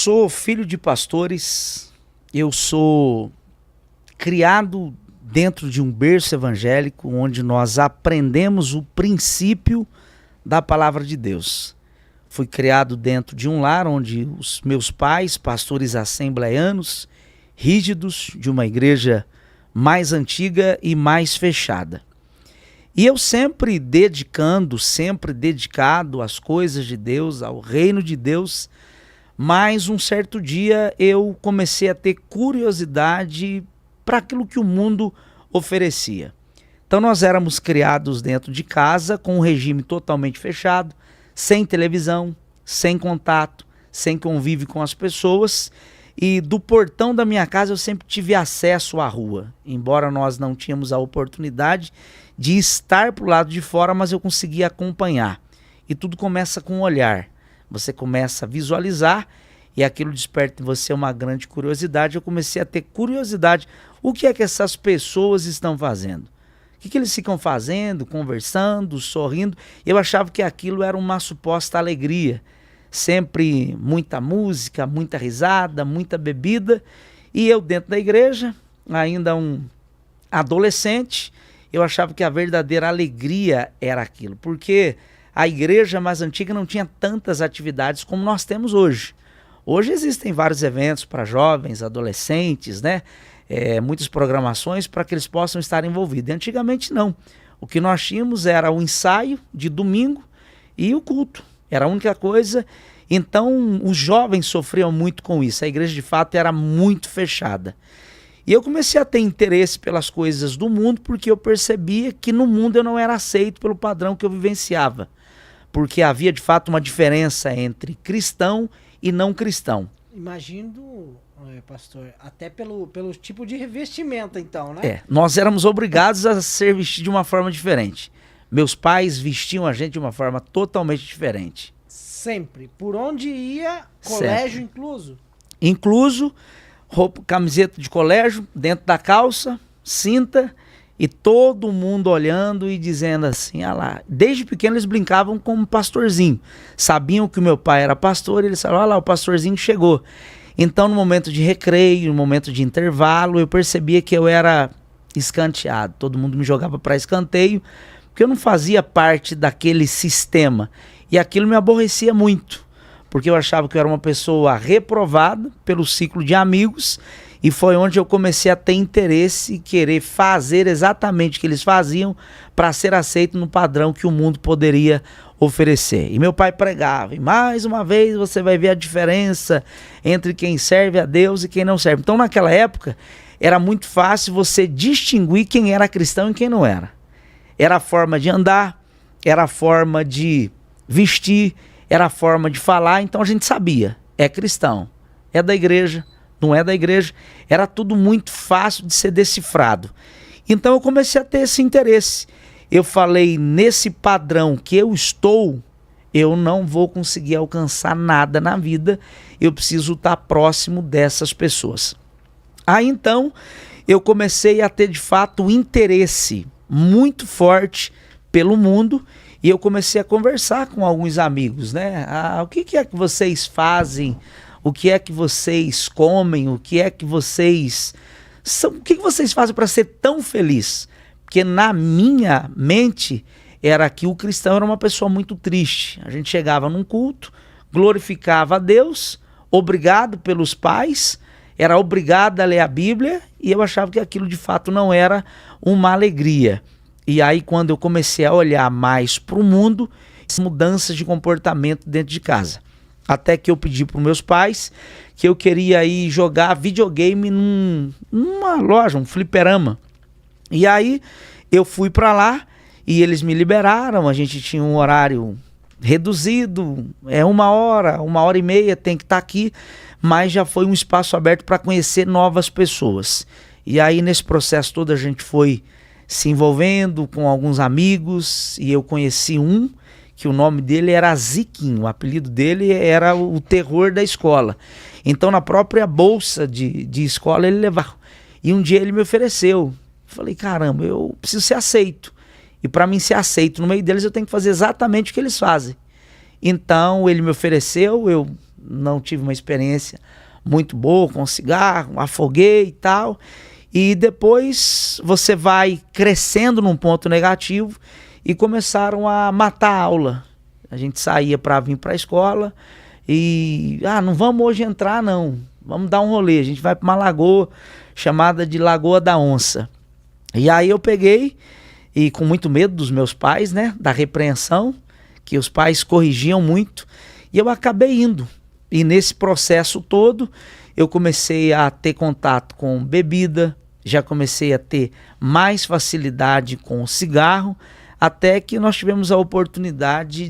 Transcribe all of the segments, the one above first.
sou filho de pastores, eu sou criado dentro de um berço evangélico onde nós aprendemos o princípio da palavra de Deus. Fui criado dentro de um lar onde os meus pais, pastores assembleianos, rígidos, de uma igreja mais antiga e mais fechada. E eu sempre dedicado às coisas de Deus, ao reino de Deus, mas um certo dia eu comecei a ter curiosidade para aquilo que o mundo oferecia. Então nós éramos criados dentro de casa com um regime totalmente fechado, sem televisão, sem contato, sem convívio com as pessoas, e do portão da minha casa eu sempre tive acesso à rua, embora nós não tínhamos a oportunidade de estar para o lado de fora, mas eu conseguia acompanhar. E tudo começa com o olhar. Você começa a visualizar e aquilo desperta em você uma grande curiosidade. Eu comecei a ter curiosidade. O que é que essas pessoas estão fazendo? O que eles ficam fazendo, conversando, sorrindo? Eu achava que aquilo era uma suposta alegria. Sempre muita música, muita risada, muita bebida. E eu dentro da igreja, ainda um adolescente, eu achava que a verdadeira alegria era aquilo. Porque a igreja mais antiga não tinha tantas atividades como nós temos hoje. Hoje existem vários eventos para jovens, adolescentes, né? Muitas programações para que eles possam estar envolvidos. E antigamente não. O que nós tínhamos era o ensaio de domingo e o culto. Era a única coisa. Então os jovens sofriam muito com isso. A igreja de fato era muito fechada. E eu comecei a ter interesse pelas coisas do mundo porque eu percebia que no mundo eu não era aceito pelo padrão que eu vivenciava. Porque havia de fato uma diferença entre cristão e não cristão. Imagino, pastor, até pelo tipo de revestimento então, né? Nós éramos obrigados a ser vestidos de uma forma diferente. Meus pais vestiam a gente de uma forma totalmente diferente. Sempre. Por onde ia, colégio sempre. Incluso? Roupa, camiseta de colégio, dentro da calça, cinta, e todo mundo olhando e dizendo assim, ah lá. Desde pequeno eles brincavam como pastorzinho. Sabiam que o meu pai era pastor e eles falavam, olha lá, o pastorzinho chegou. Então no momento de recreio, no momento de intervalo, eu percebia que eu era escanteado. Todo mundo me jogava para escanteio, porque eu não fazia parte daquele sistema. E aquilo me aborrecia muito, porque eu achava que eu era uma pessoa reprovada pelo ciclo de amigos, e foi onde eu comecei a ter interesse e querer fazer exatamente o que eles faziam para ser aceito no padrão que o mundo poderia oferecer. E meu pai pregava, e mais uma vez você vai ver a diferença entre quem serve a Deus e quem não serve. Então naquela época era muito fácil você distinguir quem era cristão e quem não era. Era a forma de andar, era a forma de vestir, era a forma de falar, então a gente sabia, é cristão, é da igreja, não é da igreja, era tudo muito fácil de ser decifrado. Então eu comecei a ter esse interesse. Eu falei, nesse padrão que eu estou, eu não vou conseguir alcançar nada na vida, eu preciso estar próximo dessas pessoas. Aí então eu comecei a ter de fato um interesse muito forte pelo mundo. E eu comecei a conversar com alguns amigos, né? O que é que vocês fazem? O que é que vocês comem? O que é que vocês são? O que vocês fazem para ser tão feliz? Porque na minha mente era que o cristão era uma pessoa muito triste. A gente chegava num culto, glorificava a Deus, obrigado pelos pais, era obrigado a ler a Bíblia, e eu achava que aquilo de fato não era uma alegria. E aí quando eu comecei a olhar mais para o mundo, mudanças de comportamento dentro de casa. Até que eu pedi para os meus pais que eu queria ir jogar videogame numa loja, um fliperama. E aí eu fui para lá e eles me liberaram, a gente tinha um horário reduzido, 1 hora e meia tem que estar aqui, mas já foi um espaço aberto para conhecer novas pessoas. E aí nesse processo todo a gente foi se envolvendo com alguns amigos, e eu conheci um que o nome dele era Ziquinho, o apelido dele era o terror da escola. Então na própria bolsa de escola ele levava. E um dia ele me ofereceu. Falei, caramba, eu preciso ser aceito. E para mim ser aceito no meio deles eu tenho que fazer exatamente o que eles fazem. Então ele me ofereceu, eu não tive uma experiência muito boa com cigarro, afoguei e tal. E depois você vai crescendo num ponto negativo e começaram a matar a aula. A gente saía para vir para a escola e, não vamos hoje entrar não, vamos dar um rolê. A gente vai para uma lagoa chamada de Lagoa da Onça. E aí eu peguei, e com muito medo dos meus pais, né, da repreensão, que os pais corrigiam muito, e eu acabei indo. E nesse processo todo, eu comecei a ter contato com bebida, já comecei a ter mais facilidade com o cigarro, até que nós tivemos a oportunidade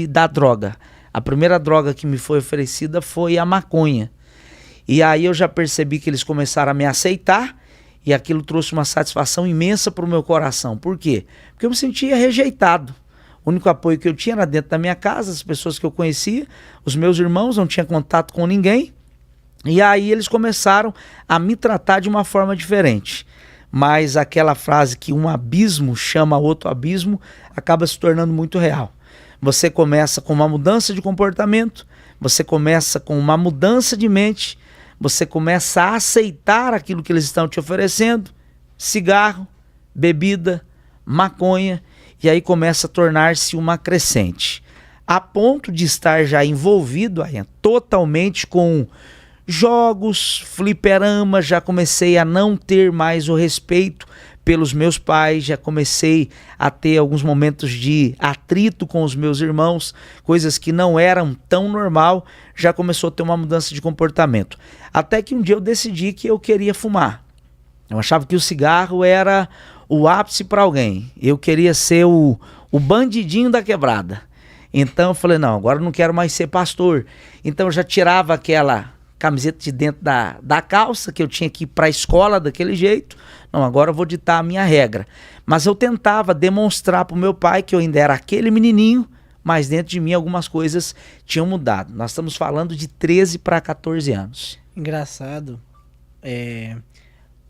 da droga. A primeira droga que me foi oferecida foi a maconha. E aí eu já percebi que eles começaram a me aceitar, e aquilo trouxe uma satisfação imensa para o meu coração. Por quê? Porque eu me sentia rejeitado. O único apoio que eu tinha era dentro da minha casa, as pessoas que eu conhecia, os meus irmãos, não tinha contato com ninguém. E aí eles começaram a me tratar de uma forma diferente. Mas aquela frase que um abismo chama outro abismo acaba se tornando muito real. Você começa com uma mudança de comportamento, você começa com uma mudança de mente, você começa a aceitar aquilo que eles estão te oferecendo, cigarro, bebida, maconha, e aí começa a tornar-se uma crescente. A ponto de estar já envolvido totalmente com jogos, fliperama, já comecei a não ter mais o respeito pelos meus pais, já comecei a ter alguns momentos de atrito com os meus irmãos, coisas que não eram tão normal, já começou a ter uma mudança de comportamento. Até que um dia eu decidi que eu queria fumar. Eu achava que o cigarro era o ápice para alguém. Eu queria ser o bandidinho da quebrada. Então eu falei, não, agora eu não quero mais ser pastor. Então eu já tirava aquela camiseta de dentro da calça, que eu tinha que ir para a escola daquele jeito. Não, agora eu vou ditar a minha regra. Mas eu tentava demonstrar para o meu pai que eu ainda era aquele menininho, mas dentro de mim algumas coisas tinham mudado. Nós estamos falando de 13 para 14 anos. Engraçado.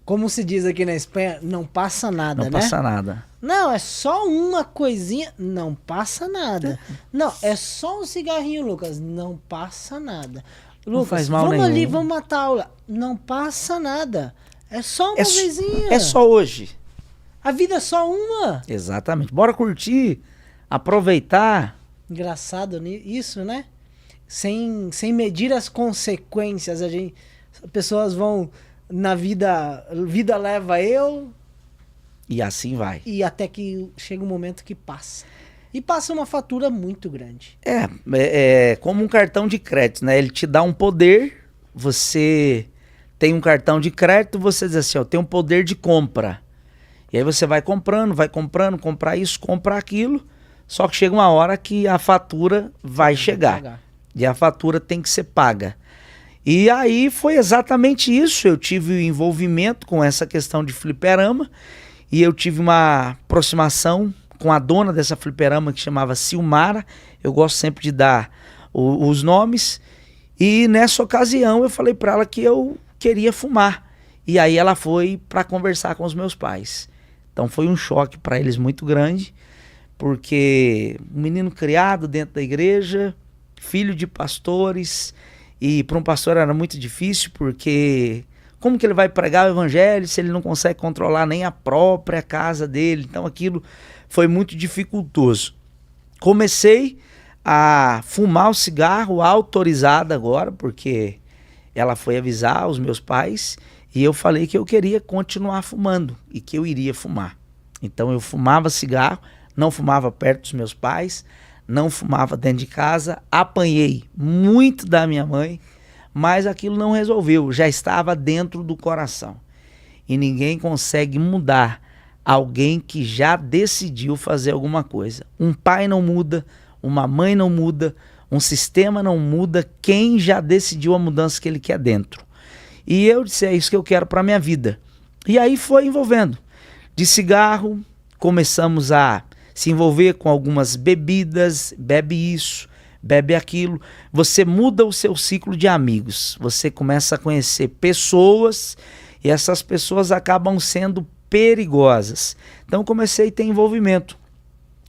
Como se diz aqui na Espanha, não passa nada, né? Não passa nada. Não, é só uma coisinha, não passa nada. Não, é só um cigarrinho, Lucas, não passa nada. Lucas, não faz mal vamos nenhum. ali, vamos matar a aula. Não passa nada. É só uma vezinha. É só hoje. A vida é só uma. Exatamente. Bora curtir, aproveitar. Engraçado isso, né? Sem medir as consequências. As pessoas vão na vida leva eu. E assim vai. E até que chega um momento que passa. E passa uma fatura muito grande. É como um cartão de crédito, né? Ele te dá um poder, você tem um cartão de crédito, você diz assim, ó, tem um poder de compra. E aí você vai comprando, comprar isso, comprar aquilo, só que chega uma hora que a fatura vai chegar. E a fatura tem que ser paga. E aí foi exatamente isso, eu tive envolvimento com essa questão de fliperama, e eu tive uma aproximação com a dona dessa fliperama que chamava Silmara. Eu gosto sempre de dar os nomes. E nessa ocasião eu falei para ela que eu queria fumar. E aí ela foi para conversar com os meus pais. Então foi um choque para eles muito grande, porque um menino criado dentro da igreja, filho de pastores, e para um pastor era muito difícil, porque como que ele vai pregar o evangelho se ele não consegue controlar nem a própria casa dele? Então aquilo foi muito dificultoso. Comecei a fumar o cigarro autorizado agora, porque ela foi avisar os meus pais e eu falei que eu queria continuar fumando e que eu iria fumar. Então eu fumava cigarro, não fumava perto dos meus pais, não fumava dentro de casa, apanhei muito da minha mãe, mas aquilo não resolveu, já estava dentro do coração. E ninguém consegue mudar alguém que já decidiu fazer alguma coisa. Um pai não muda, uma mãe não muda, um sistema não muda quem já decidiu a mudança que ele quer dentro. E eu disse, é isso que eu quero para a minha vida. E aí foi envolvendo. De cigarro, começamos a se envolver com algumas bebidas, bebe isso, bebe aquilo. Você muda o seu ciclo de amigos. Você começa a conhecer pessoas e essas pessoas acabam sendo perigosas. Então comecei a ter envolvimento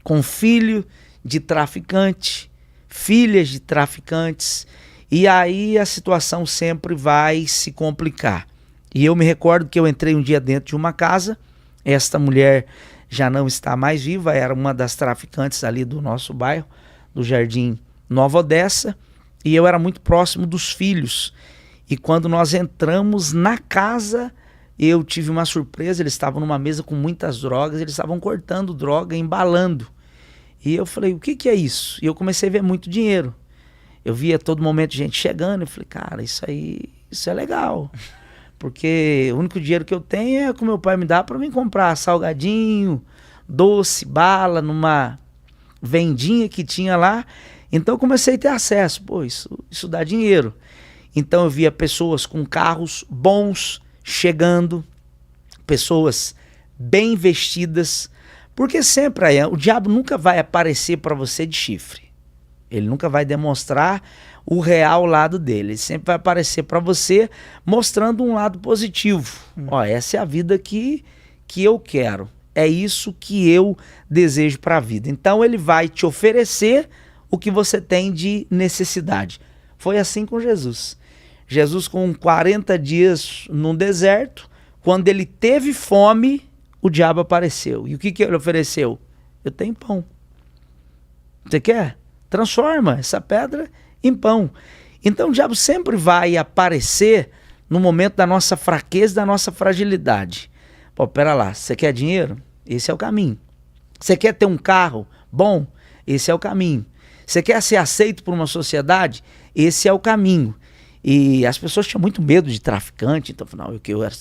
com filho de traficante, filhas de traficantes, E aí a situação sempre vai se complicar. E eu me recordo que eu entrei um dia dentro de uma casa, esta mulher já não está mais viva, era uma das traficantes ali do nosso bairro, do Jardim Nova Odessa, e eu era muito próximo dos filhos. E quando nós entramos na casa, eu tive uma surpresa, eles estavam numa mesa com muitas drogas, eles estavam cortando droga, embalando. E eu falei, o que que é isso? E eu comecei a ver muito dinheiro. Eu via a todo momento gente chegando, eu falei, cara, isso é legal. Porque o único dinheiro que eu tenho é o que meu pai me dá para mim comprar salgadinho, doce, bala, numa vendinha que tinha lá. Então eu comecei a ter acesso. Pô, isso dá dinheiro. Então eu via pessoas com carros bons chegando, pessoas bem vestidas, porque sempre aí, o diabo nunca vai aparecer para você de chifre. Ele nunca vai demonstrar o real lado dele. Ele sempre vai aparecer para você mostrando um lado positivo. Ó, essa é a vida que eu quero. É isso que eu desejo para a vida. Então ele vai te oferecer o que você tem de necessidade. Foi assim com Jesus. Jesus, com 40 dias num deserto, quando ele teve fome, o diabo apareceu. E o que ele ofereceu? Eu tenho pão. Você quer? Transforma essa pedra em pão. Então o diabo sempre vai aparecer no momento da nossa fraqueza, da nossa fragilidade. Pô, pera lá, você quer dinheiro? Esse é o caminho. Você quer ter um carro bom? Esse é o caminho. Você quer ser aceito por uma sociedade? Esse é o caminho. E as pessoas tinham muito medo de traficante, então não,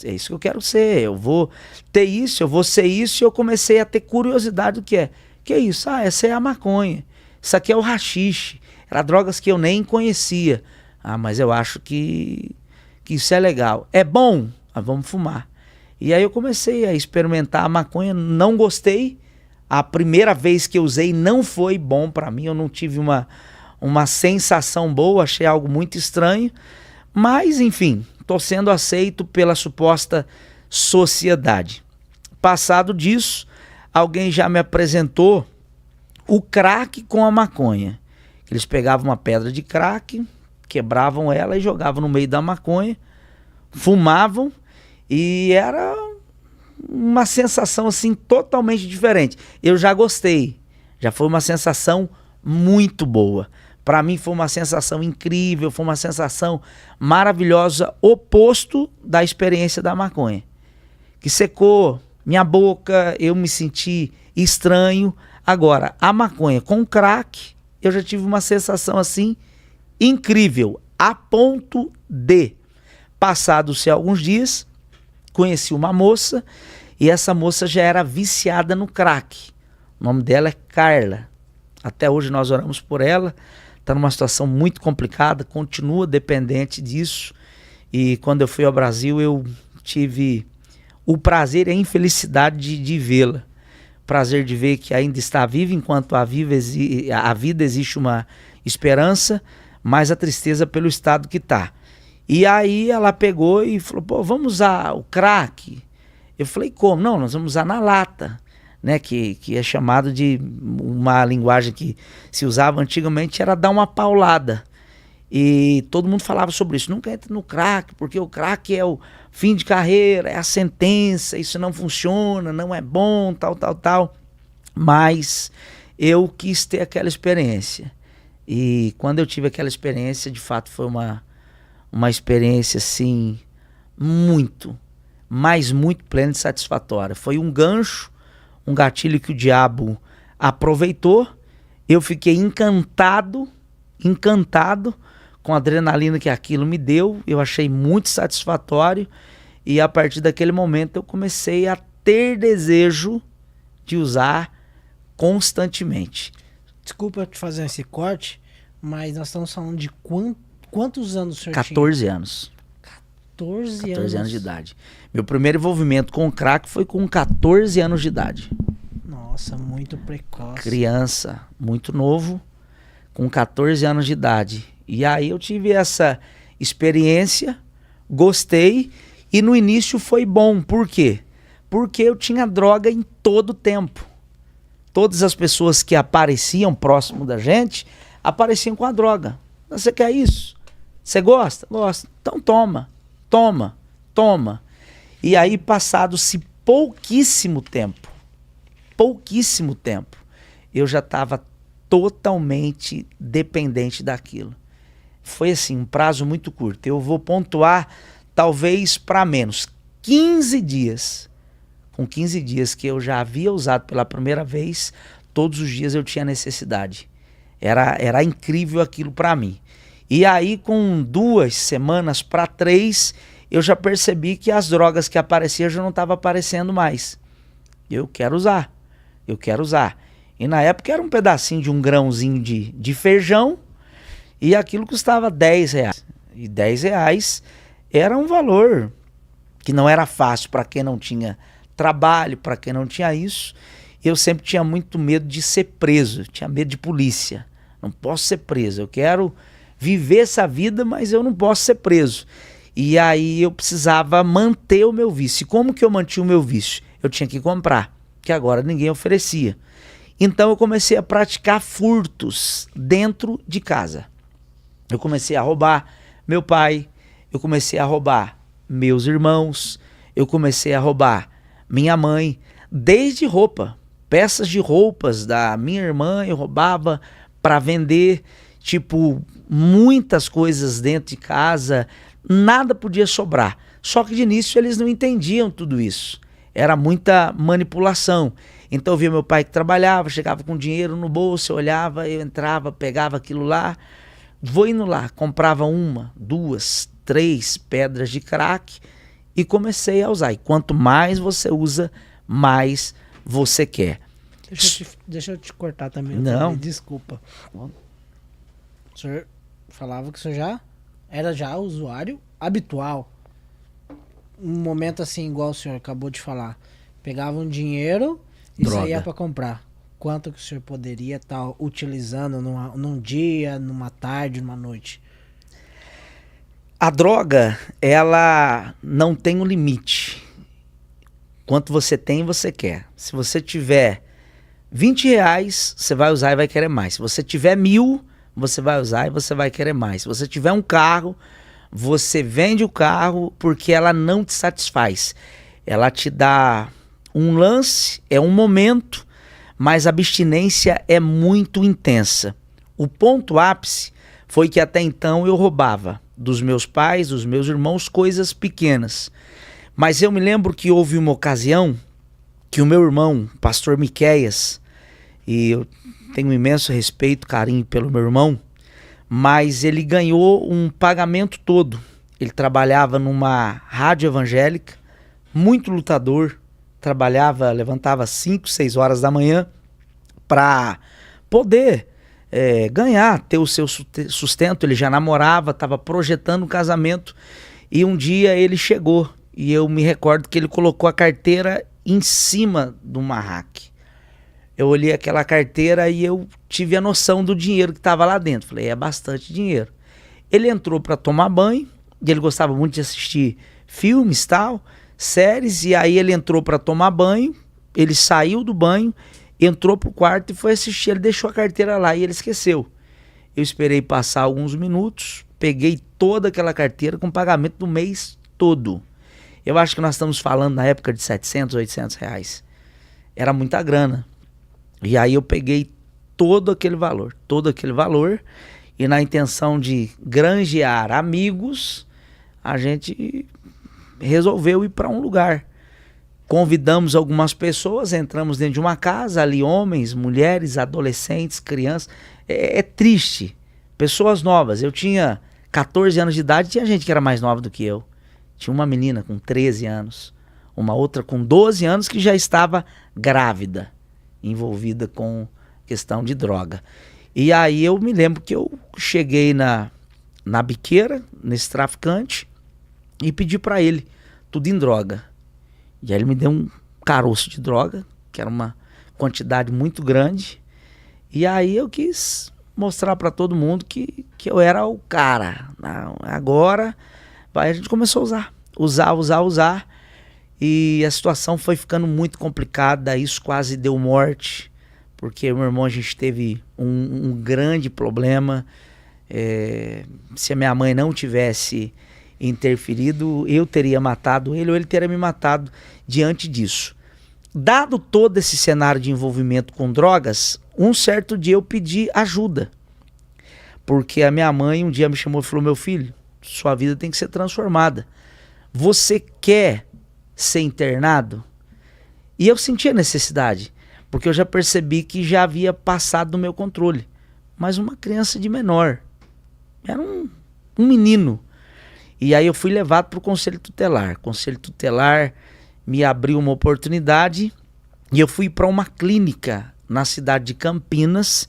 é isso que eu quero ser, eu vou ter isso, eu vou ser isso, e eu comecei a ter curiosidade do que é. Que é isso? Ah, essa é a maconha, isso aqui é o haxixe, eram drogas que eu nem conhecia. Ah, mas eu acho que isso é legal. É bom? Ah, vamos fumar. E aí eu comecei a experimentar a maconha, não gostei, a primeira vez que eu usei não foi bom para mim, eu não tive uma sensação boa, achei algo muito estranho, mas enfim, estou sendo aceito pela suposta sociedade. Passado disso, alguém já me apresentou o crack com a maconha. Eles pegavam uma pedra de crack, quebravam ela e jogavam no meio da maconha, fumavam e era uma sensação assim totalmente diferente. Eu já gostei, já foi uma sensação muito boa. Para mim foi uma sensação incrível, foi uma sensação maravilhosa, oposto da experiência da maconha. Que secou minha boca, eu me senti estranho. Agora, a maconha com crack, eu já tive uma sensação assim incrível, a ponto de, passados-se alguns dias, conheci uma moça e essa moça já era viciada no crack. O nome dela é Carla. Até hoje nós oramos por ela. Está numa situação muito complicada, continua dependente disso. E quando eu fui ao Brasil, eu tive o prazer e a infelicidade de vê-la. Prazer de ver que ainda está viva, enquanto a vida existe uma esperança, mas a tristeza pelo estado que está. E aí ela pegou e falou, pô, vamos usar o crack? Eu falei, como? Não, nós vamos usar na lata. Né, que é chamado de uma linguagem que se usava antigamente, era dar uma paulada. E todo mundo falava sobre isso. Nunca entra no crack, porque o crack é o fim de carreira, é a sentença, isso não funciona, não é bom, tal. Mas eu quis ter aquela experiência. E quando eu tive aquela experiência, de fato foi uma experiência assim, muito plena e satisfatória. Foi um gancho, um gatilho que o diabo aproveitou. Eu fiquei encantado com a adrenalina que aquilo me deu. Eu achei muito satisfatório e a partir daquele momento eu comecei a ter desejo de usar constantemente. Desculpa te fazer esse corte, mas nós estamos falando de quantos anos o senhor 14 tinha? anos. 14 anos de idade. Meu primeiro envolvimento com o crack foi com 14 anos de idade. Nossa, muito precoce. Criança, muito novo, com 14 anos de idade. E aí eu tive essa experiência, gostei, e no início foi bom. Por quê? Porque eu tinha droga em todo o tempo. Todas as pessoas que apareciam próximo da gente, apareciam com a droga. Você quer isso? Você gosta? Gosto. Então toma, toma, toma. E aí, passado-se pouquíssimo tempo, eu já estava totalmente dependente daquilo. Foi assim, um prazo muito curto. Eu vou pontuar talvez para menos. 15 dias. Com 15 dias que eu já havia usado pela primeira vez, todos os dias eu tinha necessidade. Era incrível aquilo para mim. E aí, com 2 semanas para 3, eu já percebi que as drogas que apareciam já não estavam aparecendo mais. Eu quero usar. E na época era um pedacinho de um grãozinho de feijão e aquilo custava R$10. E R$10 era um valor que não era fácil para quem não tinha trabalho, para quem não tinha isso. Eu sempre tinha muito medo de ser preso, tinha medo de polícia. Não posso ser preso, eu quero viver essa vida, mas eu não posso ser preso. E aí eu precisava manter o meu vício. E como que eu mantinha o meu vício? Eu tinha que comprar, que agora ninguém oferecia. Então eu comecei a praticar furtos dentro de casa. Eu comecei a roubar meu pai, eu comecei a roubar meus irmãos, eu comecei a roubar minha mãe, desde roupa, peças de roupas da minha irmã eu roubava para vender, tipo, muitas coisas dentro de casa, nada podia sobrar. Só que de início eles não entendiam tudo isso, era muita manipulação. Então eu via meu pai que trabalhava, chegava com dinheiro no bolso, eu olhava, eu entrava, pegava aquilo lá, vou indo lá, comprava 1, 2, 3 pedras de crack e comecei a usar. E quanto mais você usa, mais você quer. Deixa eu te cortar também. Não. Desculpa. O senhor falava que o senhor já era usuário habitual. Um momento assim, igual o senhor acabou de falar. Pegava um dinheiro e Droga. saía para comprar. Quanto que o senhor poderia estar utilizando num dia, numa tarde, numa noite? A droga, ela não tem um limite. Quanto você tem, você quer. Se você tiver R$20, você vai usar e vai querer mais. Se você tiver 1.000, você vai usar e você vai querer mais. Se você tiver um carro, você vende o carro porque ela não te satisfaz. Ela te dá um lance, é um momento, mas a abstinência é muito intensa. O ponto ápice foi que até então eu roubava dos meus pais, dos meus irmãos, coisas pequenas. Mas eu me lembro que houve uma ocasião que o meu irmão, pastor Miqueias, e eu tenho um imenso respeito, carinho pelo meu irmão, mas ele ganhou um pagamento todo. Ele trabalhava numa rádio evangélica, muito lutador, trabalhava, levantava 5, 6 horas da manhã para poder ganhar, ter o seu sustento. Ele já namorava, estava projetando um casamento e um dia ele chegou e eu me recordo que ele colocou a carteira em cima de uma rack. Eu olhei aquela carteira e eu tive a noção do dinheiro que estava lá dentro. Falei, é bastante dinheiro. Ele entrou para tomar banho, e ele gostava muito de assistir filmes, tal, séries, e aí ele entrou para tomar banho, ele saiu do banho, entrou pro quarto e foi assistir. Ele deixou a carteira lá e ele esqueceu. Eu esperei passar alguns minutos, peguei toda aquela carteira com pagamento do mês todo. Eu acho que nós estamos falando na época de R$700, R$800. Era muita grana. E aí eu peguei todo aquele valor, e na intenção de granjear amigos, a gente resolveu ir para um lugar. Convidamos algumas pessoas, entramos dentro de uma casa, ali homens, mulheres, adolescentes, crianças. É triste. Pessoas novas. Eu tinha 14 anos de idade, tinha gente que era mais nova do que eu. Tinha uma menina com 13 anos, uma outra com 12 anos que já estava grávida, envolvida com questão de droga. E aí eu me lembro que eu cheguei na biqueira, nesse traficante, e pedi para ele tudo em droga. E aí ele me deu um caroço de droga, que era uma quantidade muito grande. E aí eu quis mostrar para todo mundo que eu era o cara. Agora a gente começou a usar. E a situação foi ficando muito complicada. Isso quase deu morte, porque meu irmão, a gente teve um grande problema. Se a minha mãe não tivesse interferido, eu teria matado ele ou ele teria me matado diante disso. Dado todo esse cenário de envolvimento com drogas, um certo dia eu pedi ajuda. Porque a minha mãe um dia me chamou e falou: meu filho, sua vida tem que ser transformada. Você quer ser internado? E eu senti a necessidade, porque eu já percebi que já havia passado do meu controle. Mas uma criança de menor, era um menino. E aí eu fui levado para o Conselho Tutelar. O Conselho Tutelar me abriu uma oportunidade e eu fui para uma clínica na cidade de Campinas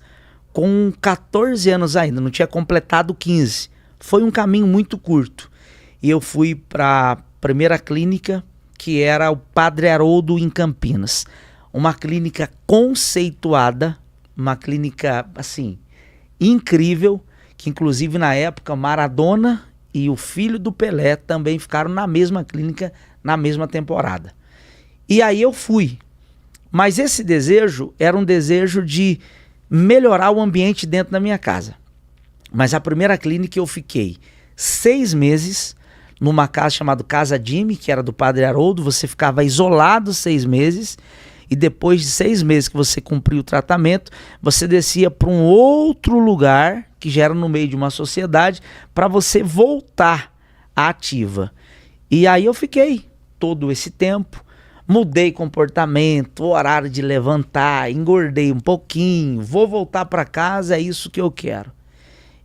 com 14 anos ainda, não tinha completado 15. Foi um caminho muito curto. E eu fui para a primeira clínica, que era o Padre Haroldo em Campinas. Uma clínica conceituada, uma clínica assim, incrível, que inclusive na época Maradona e o filho do Pelé também ficaram na mesma clínica na mesma temporada. E aí eu fui. Mas esse desejo era um desejo de melhorar o ambiente dentro da minha casa. Mas a primeira clínica eu fiquei 6 meses numa casa chamada Casa Jimmy, que era do Padre Haroldo. Você ficava isolado 6 meses e depois de 6 meses que você cumpriu o tratamento, você descia para um outro lugar que já era no meio de uma sociedade para você voltar à ativa. E aí eu fiquei todo esse tempo, mudei comportamento, horário de levantar, engordei um pouquinho, vou voltar para casa, é isso que eu quero.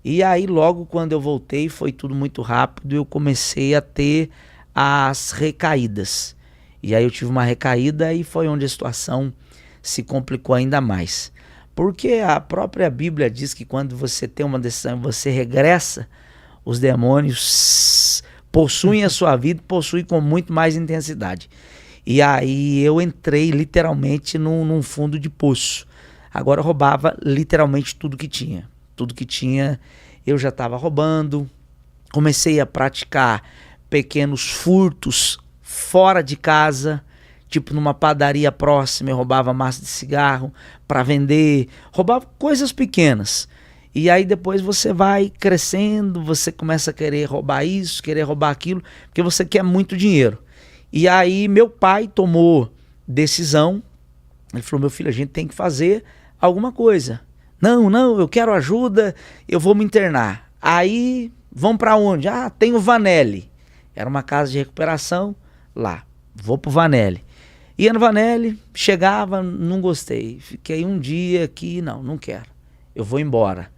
E aí logo quando eu voltei foi tudo muito rápido, eu comecei a ter as recaídas. E aí eu tive uma recaída e foi onde a situação se complicou ainda mais. Porque a própria Bíblia diz que quando você tem uma decisão e você regressa, os demônios possuem a sua vida, possuem com muito mais intensidade. E aí eu entrei literalmente num fundo de poço. Agora eu roubava literalmente tudo que tinha. Tudo que tinha eu já estava roubando. Comecei a praticar pequenos furtos fora de casa. Tipo numa padaria próxima eu roubava massa de cigarro para vender. Roubava coisas pequenas. E aí depois você vai crescendo, você começa a querer roubar isso, querer roubar aquilo, porque você quer muito dinheiro. E aí meu pai tomou decisão, ele falou: meu filho, a gente tem que fazer alguma coisa. Não, eu quero ajuda, eu vou me internar. Aí, vamos para onde? Ah, tem o Vanelli. Era uma casa de recuperação lá, vou pro Vanelli. Ia no Vanelli, chegava, não gostei. Fiquei um dia aqui, não quero, eu vou embora.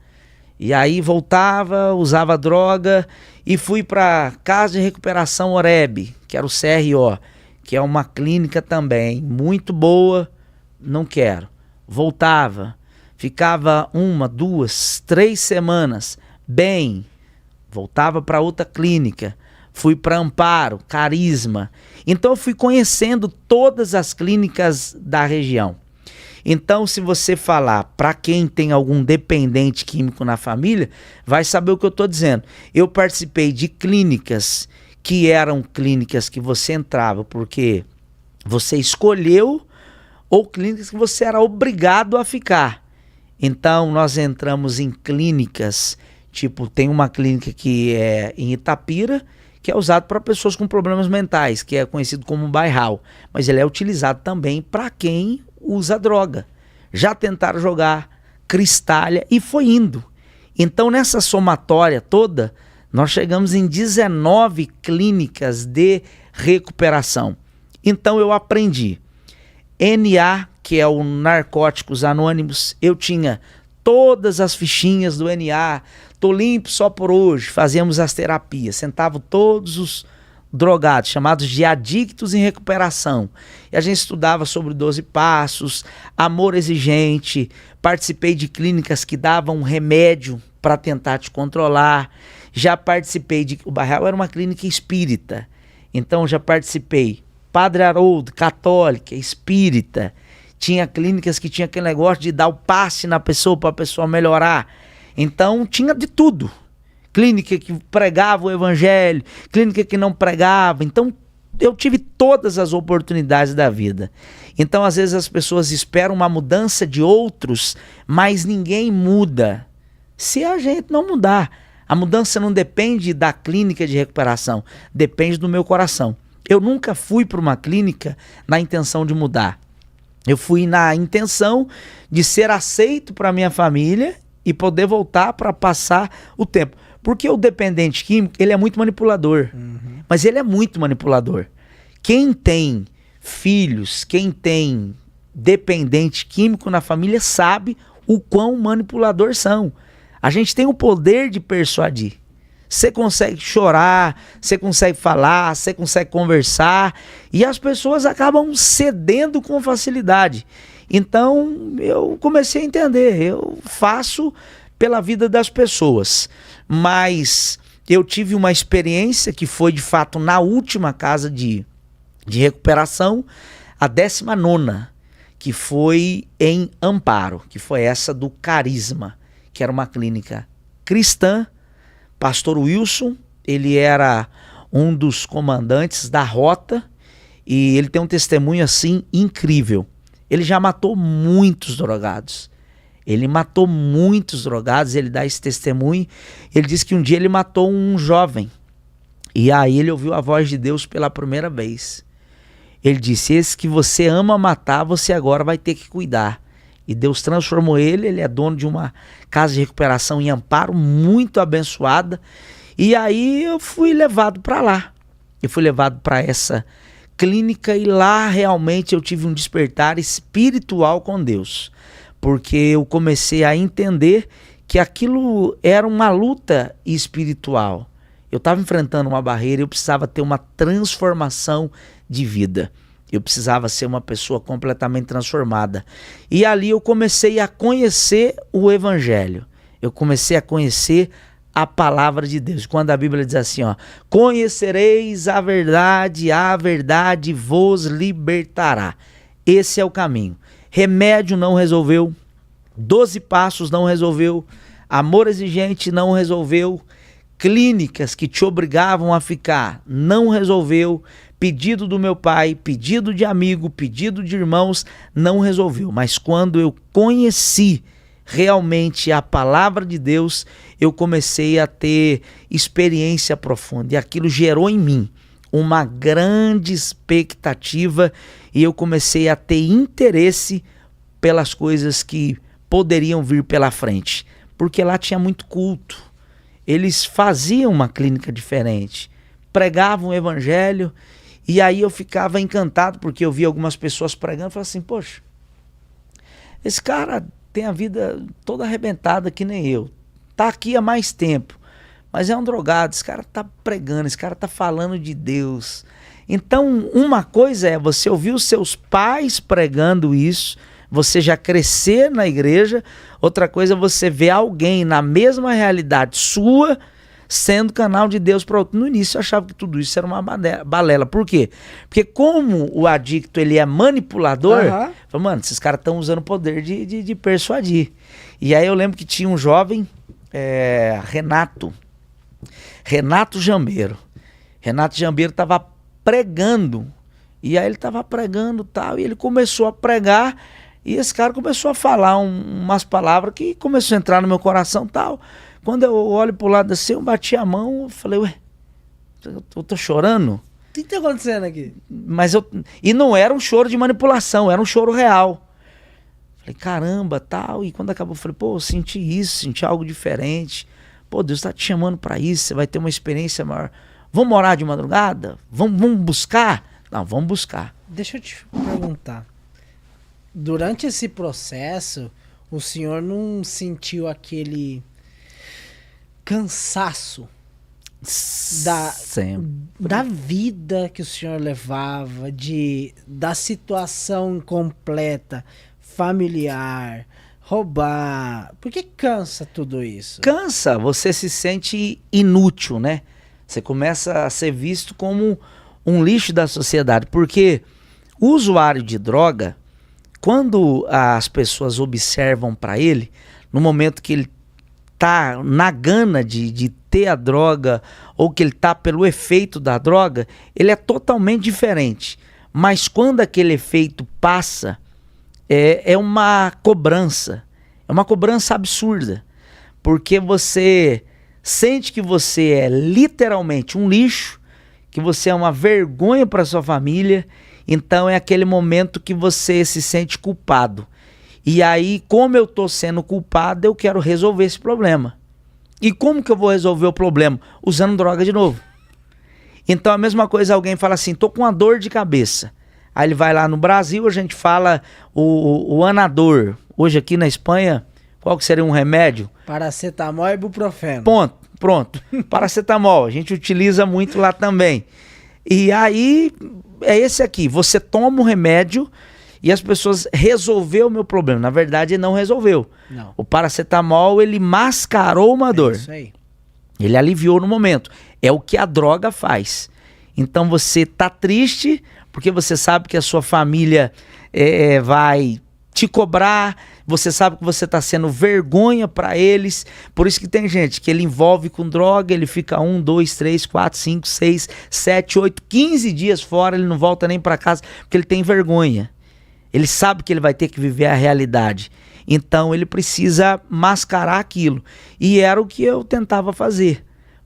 E aí voltava, usava droga e fui para Casa de Recuperação Oreb, que era o CRO, que é uma clínica também muito boa, não quero. Voltava, ficava 1, 2, 3 semanas bem, voltava para outra clínica, fui para Amparo, Carisma. Então eu fui conhecendo todas as clínicas da região. Então, se você falar para quem tem algum dependente químico na família, vai saber o que eu estou dizendo. Eu participei de clínicas que eram clínicas que você entrava porque você escolheu, ou clínicas que você era obrigado a ficar. Então, nós entramos em clínicas, tipo, tem uma clínica que é em Itapira, que é usado para pessoas com problemas mentais, que é conhecido como bairral, mas ele é utilizado também para quem usa droga. Já tentaram jogar Cristália e foi indo. Então nessa somatória toda, nós chegamos em 19 clínicas de recuperação. Então eu aprendi NA, que é o Narcóticos Anônimos. Eu tinha todas as fichinhas do NA, tô limpo só por hoje. Fazíamos as terapias, sentavam todos os drogados, chamados de adictos em recuperação. E a gente estudava sobre 12 passos, amor exigente, participei de clínicas que davam remédio para tentar te controlar. Já participei de... O Bairral era uma clínica espírita, então já participei. Padre Haroldo, católica, espírita. Tinha clínicas que tinha aquele negócio de dar o passe na pessoa para a pessoa melhorar. Então tinha de tudo. Clínica que pregava o evangelho, clínica que não pregava. Então eu tive todas as oportunidades da vida. Então às vezes as pessoas esperam uma mudança de outros, mas ninguém muda se a gente não mudar. A mudança não depende da clínica de recuperação, depende do meu coração. Eu nunca fui para uma clínica na intenção de mudar. Eu fui na intenção de ser aceito para minha família e poder voltar para passar o tempo. Porque o dependente químico, ele é muito manipulador. Mas ele é muito manipulador. Quem tem filhos, quem tem dependente químico na família sabe o quão manipulador são. A gente tem o poder de persuadir. Você consegue chorar, você consegue falar, você consegue conversar e as pessoas acabam cedendo com facilidade. Então eu comecei a entender, eu faço pela vida das pessoas, mas eu tive uma experiência que foi de fato na última casa de recuperação, a 19ª, que foi em Amparo, que foi essa do Carisma, que era uma clínica cristã. Pastor Wilson, ele era um dos comandantes da rota e ele tem um testemunho assim incrível. Ele já matou muitos drogados. Ele matou muitos drogados, ele dá esse testemunho. Ele diz que um dia ele matou um jovem e aí ele ouviu a voz de Deus pela primeira vez. Ele disse: esse que você ama matar, você agora vai ter que cuidar. E Deus transformou ele, ele é dono de uma casa de recuperação em Amparo, muito abençoada. E aí eu fui levado para lá. Eu fui levado para essa clínica e lá realmente eu tive um despertar espiritual com Deus. Porque eu comecei a entender que aquilo era uma luta espiritual. Eu estava enfrentando uma barreira, eu precisava ter uma transformação de vida. Eu precisava ser uma pessoa completamente transformada. E ali eu comecei a conhecer o Evangelho. Eu comecei a conhecer a palavra de Deus. Quando a Bíblia diz assim, ó, conhecereis a verdade vos libertará. Esse é o caminho. Remédio não resolveu, 12 passos não resolveu, amor exigente não resolveu, clínicas que te obrigavam a ficar não resolveu, pedido do meu pai, pedido de amigo, pedido de irmãos, não resolveu. Mas quando eu conheci realmente a palavra de Deus, eu comecei a ter experiência profunda. E aquilo gerou em mim uma grande expectativa e eu comecei a ter interesse pelas coisas que poderiam vir pela frente. Porque lá tinha muito culto. Eles faziam uma clínica diferente, pregavam o evangelho. E aí eu ficava encantado porque eu via algumas pessoas pregando e falava assim, poxa, esse cara tem a vida toda arrebentada que nem eu. Tá aqui há mais tempo, mas é um drogado, esse cara tá pregando, esse cara tá falando de Deus. Então uma coisa é você ouvir os seus pais pregando isso, você já crescer na igreja, outra coisa é você ver alguém na mesma realidade sua, sendo canal de Deus para outro. No início eu achava que tudo isso era uma balela. Por quê? Porque como o adicto ele é manipulador, eu falei, mano, esses caras estão usando o poder de persuadir. E aí eu lembro que tinha um jovem, Renato Jambeiro. Renato Jambeiro estava pregando. E aí ele estava pregando tal, e ele começou a pregar, e esse cara começou a falar umas palavras que começou a entrar no meu coração tal. Quando eu olho pro lado assim, eu bati a mão, eu falei, ué, eu tô chorando? O que tá acontecendo aqui? E não era um choro de manipulação, era um choro real. Falei, caramba, tal. E quando acabou, eu falei, pô, eu senti isso, senti algo diferente. Pô, Deus tá te chamando pra isso, você vai ter uma experiência maior. Vamos orar de madrugada? Vamos buscar? Não, vamos buscar. Deixa eu te perguntar. Durante esse processo, o senhor não sentiu aquele cansaço da vida que o senhor levava, da situação completa, familiar, roubar? Por que cansa tudo isso? Cansa, você se sente inútil, né? Você começa a ser visto como um lixo da sociedade, porque o usuário de droga, quando as pessoas observam para ele, no momento que ele tá na gana de ter a droga, ou que ele tá pelo efeito da droga, ele é totalmente diferente. Mas quando aquele efeito passa, é uma cobrança absurda. porque você sente que você é literalmente um lixo, que você é uma vergonha para sua família, então é aquele momento que você se sente culpado. E aí, como eu estou sendo culpado, eu quero resolver esse problema. E como que eu vou resolver o problema? Usando droga de novo. Então a mesma coisa, alguém fala assim, tô com uma dor de cabeça. Aí ele vai lá no Brasil, a gente fala o Anador. Hoje aqui na Espanha, qual que seria um remédio? Paracetamol e ibuprofeno. Pronto. Paracetamol, a gente utiliza muito lá também. E aí, é esse aqui, você toma um remédio e as pessoas resolveu o meu problema. Na verdade, não resolveu. Não. O paracetamol, ele mascarou uma dor. Isso aí. Ele aliviou no momento. É o que a droga faz. Então você tá triste porque você sabe que a sua família vai te cobrar, você sabe que você tá sendo vergonha para eles. Por isso que tem gente que ele envolve com droga, ele fica 1, 2, 3, 4, 5, 6, 7, 8, 15 dias fora, ele não volta nem para casa porque ele tem vergonha. Ele sabe que ele vai ter que viver a realidade. Então ele precisa mascarar aquilo. E era o que eu tentava fazer.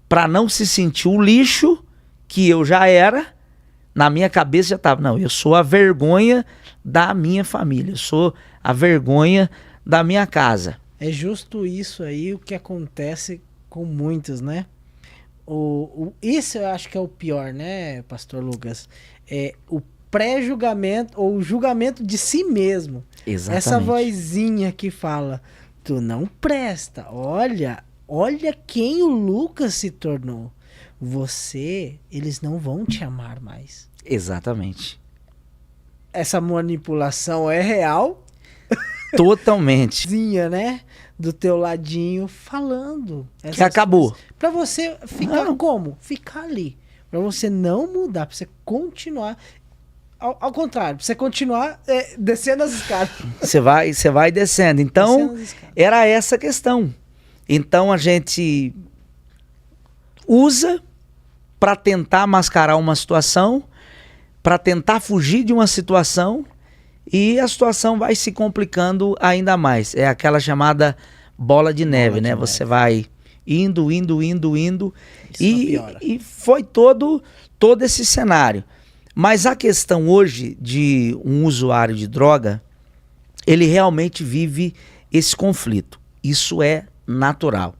Para não se sentir o lixo que eu já era, na minha cabeça já estava, não, eu sou a vergonha da minha família, eu sou a vergonha da minha casa. É justo isso aí o que acontece com muitos, né? Isso eu acho que é o pior, né, Pastor Lucas? É o pré-julgamento ou o julgamento de si mesmo. Exatamente. Essa vozinha que fala, tu não presta, olha quem o Lucas se tornou. Eles não vão te amar mais. Exatamente. Essa manipulação é real? Totalmente. Né? Do teu ladinho falando. Que acabou. Pra você ficar como? Ficar ali. Pra você não mudar, pra você continuar. Ao contrário, pra você continuar descendo as escadas. Você vai descendo. Então, era essa a questão. Então a gente usa para tentar mascarar uma situação, para tentar fugir de uma situação, e a situação vai se complicando ainda mais. É aquela chamada bola de neve, né? Você vai indo e foi todo esse cenário. Mas a questão hoje de um usuário de droga, ele realmente vive esse conflito. Isso é natural.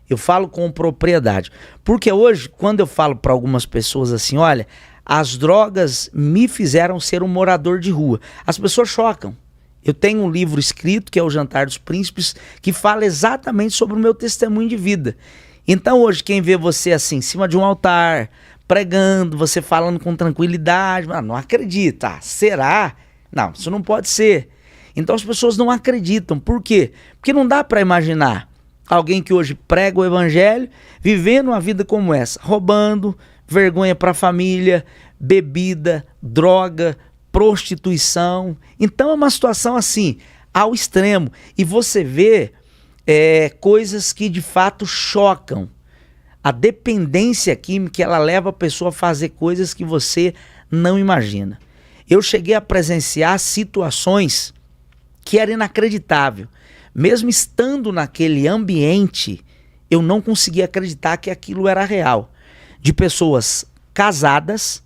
Eu falo com propriedade. Porque hoje, quando eu falo para algumas pessoas assim, olha, as drogas me fizeram ser um morador de rua, as pessoas chocam. Eu tenho um livro escrito, que é O Jantar dos Príncipes, que fala exatamente sobre o meu testemunho de vida. Então hoje, quem vê você assim, em cima de um altar, pregando, você falando com tranquilidade, não acredita, será? Não, isso não pode ser. Então as pessoas não acreditam. Por quê? Porque não dá para imaginar alguém que hoje prega o evangelho, vivendo uma vida como essa, roubando, vergonha para a família, bebida, droga, prostituição. Então é uma situação assim, ao extremo. E você vê coisas que de fato chocam. A dependência química, ela leva a pessoa a fazer coisas que você não imagina. Eu cheguei a presenciar situações que era inacreditável. Mesmo estando naquele ambiente, eu não conseguia acreditar que aquilo era real. De pessoas casadas,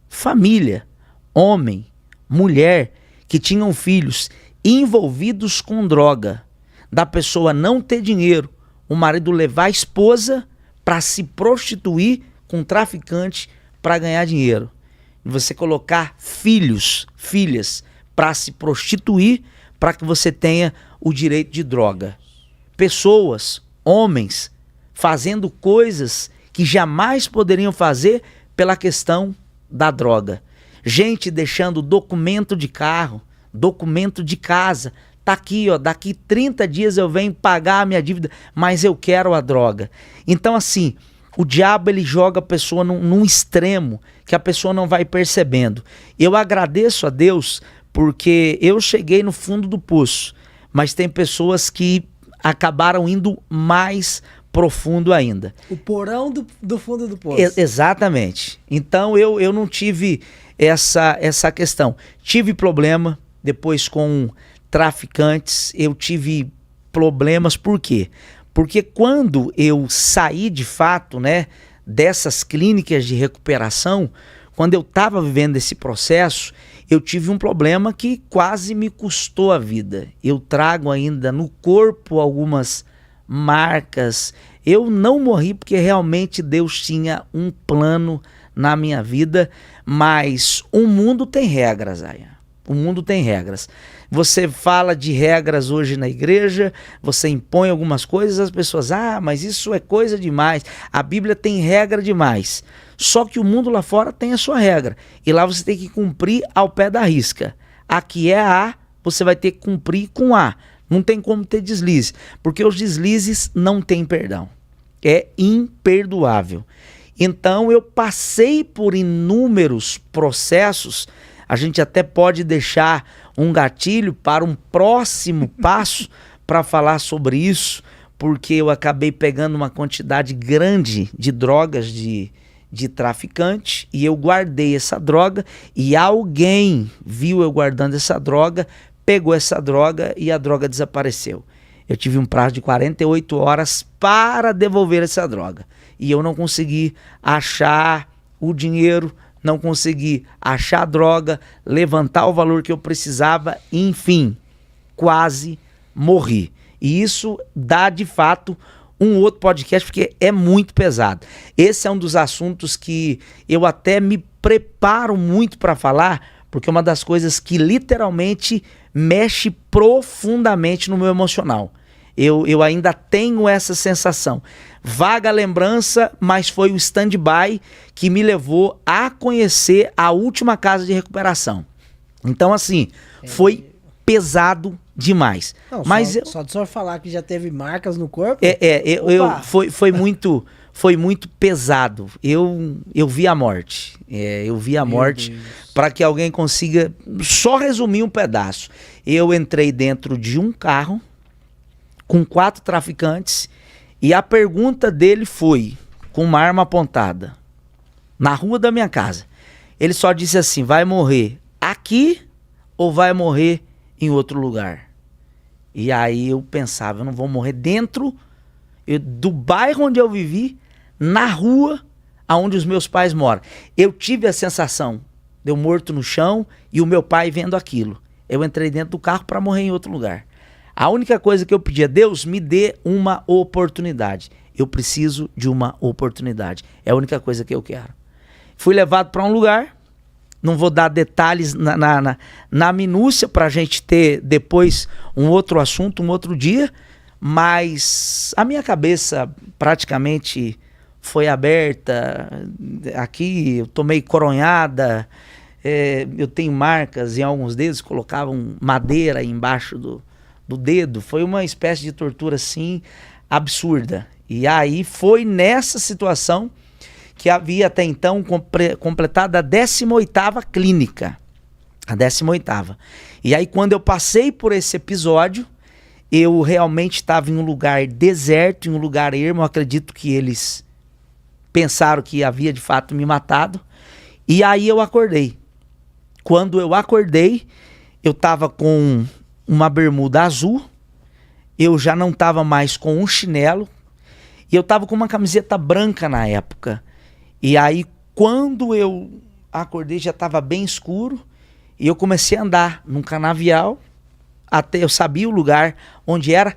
família, homem, mulher, que tinham filhos envolvidos com droga. Da pessoa não ter dinheiro, o marido levar a esposa para se prostituir com um traficante para ganhar dinheiro. E você colocar filhos, filhas para se prostituir para que você tenha o direito de droga. Pessoas, homens, fazendo coisas que jamais poderiam fazer pela questão da droga. Gente deixando documento de carro, documento de casa. Tá aqui, ó, daqui 30 dias eu venho pagar a minha dívida, mas eu quero a droga. Então assim, o diabo ele joga a pessoa num extremo que a pessoa não vai percebendo. Eu agradeço a Deus porque eu cheguei no fundo do poço, mas tem pessoas que acabaram indo mais profundo ainda. O porão do fundo do poço. Exatamente. Então eu não tive essa questão. Tive problema depois com traficantes, eu tive problemas. Por quê? Porque quando eu saí de fato, né, dessas clínicas de recuperação, quando eu estava vivendo esse processo, eu tive um problema que quase me custou a vida. Eu trago ainda no corpo algumas marcas. Eu não morri porque realmente Deus tinha um plano na minha vida, mas o mundo tem regras, Aya. O mundo tem regras. Você fala de regras hoje na igreja, você impõe algumas coisas, as pessoas, mas isso é coisa demais. A Bíblia tem regra demais. Só que o mundo lá fora tem a sua regra. E lá você tem que cumprir ao pé da risca. Aqui é A, você vai ter que cumprir com A. Não tem como ter deslize, porque os deslizes não têm perdão. É imperdoável. Então eu passei por inúmeros processos. A gente até pode deixar um gatilho para um próximo passo para falar sobre isso, porque eu acabei pegando uma quantidade grande de drogas de traficante e eu guardei essa droga e alguém viu eu guardando essa droga, pegou essa droga e a droga desapareceu. Eu tive um prazo de 48 horas para devolver essa droga e eu não consegui achar o dinheiro, não consegui achar a droga, levantar o valor que eu precisava, enfim, quase morri. E isso dá de fato um outro podcast, porque é muito pesado. Esse é um dos assuntos que eu até me preparo muito para falar, porque é uma das coisas que literalmente mexe profundamente no meu emocional. Eu ainda tenho essa sensação. Vaga lembrança, mas foi o stand-by que me levou a conhecer a última casa de recuperação. Então, assim, foi pesado demais. Não, mas só de senhor falar que já teve marcas no corpo. Foi muito pesado. Eu vi a morte. Eu vi a morte para que alguém consiga só resumir um pedaço. Eu entrei dentro de um carro com 4 traficantes e a pergunta dele foi, com uma arma apontada, na rua da minha casa. Ele só disse assim: vai morrer aqui ou vai morrer em outro lugar? E aí eu pensava, eu não vou morrer dentro do bairro onde eu vivi, na rua onde os meus pais moram. Eu tive a sensação de eu morto no chão e o meu pai vendo aquilo. Eu entrei dentro do carro para morrer em outro lugar. A única coisa que eu pedi a Deus, me dê uma oportunidade. Eu preciso de uma oportunidade. É a única coisa que eu quero. Fui levado para um lugar, não vou dar detalhes na minúcia para a gente ter depois um outro assunto, um outro dia, mas a minha cabeça praticamente foi aberta. Aqui eu tomei coronhada, eu tenho marcas em alguns dedos, colocavam madeira embaixo do dedo. Foi uma espécie de tortura assim absurda. E aí foi nessa situação que havia até então completado a 18ª clínica. A 18ª. E aí quando eu passei por esse episódio, eu realmente estava em um lugar deserto, em um lugar ermo. Eu acredito que eles pensaram que havia de fato me matado. E aí eu acordei. Quando eu acordei, eu estava com uma bermuda azul, eu já não estava mais com um chinelo, e eu estava com uma camiseta branca na época. E aí, quando eu acordei, já estava bem escuro, e eu comecei a andar num canavial, até eu sabia o lugar onde era,